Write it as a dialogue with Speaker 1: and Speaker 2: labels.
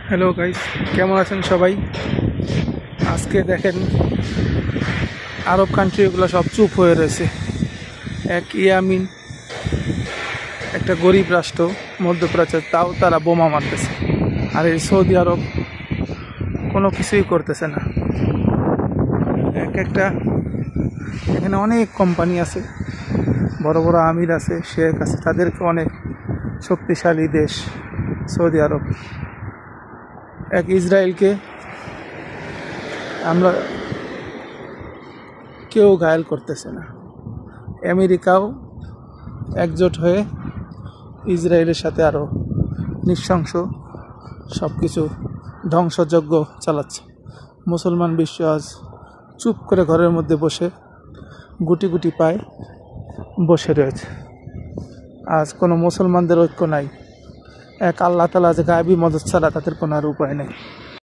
Speaker 1: Hello guys, কেমন আছেন সবাই? আজকে দেখেন আরব কান্ট্রিগুলো সব চুপ হয়ে রয়েছে। এক ইয়ামিন, একটা গরিব রাষ্ট্র মধ্যপ্রাচ্যের, তাও তারা বোমা মারতেছে। আর এই সৌদি আরব কোনো কিছুই করতেছে না। একটা এখানে অনেক কোম্পানি আছে, বড় বড় আমির আছে, শেখ আছে, তাদেরকে অনেক শক্তিশালী দেশ সৌদি আরব। এক ইসরায়েলকে আমরা কেউ ঘায়েল করতেছে না। আমেরিকাও একজোট হয়ে ইসরায়েলের সাথে আরও নৃশংস সব কিছু ধ্বংসযজ্ঞ চালাচ্ছে। মুসলমান বিশ্ব আজ চুপ করে ঘরের মধ্যে বসে গুটি গুটি পায় বসে রয়েছে। আজ কোনো মুসলমানদের ঐক্য নাই। এক আল্লাহ তাআলা যে গায়েবী মদদ ছাড়া তাদের কোনো আর উপায় নেই।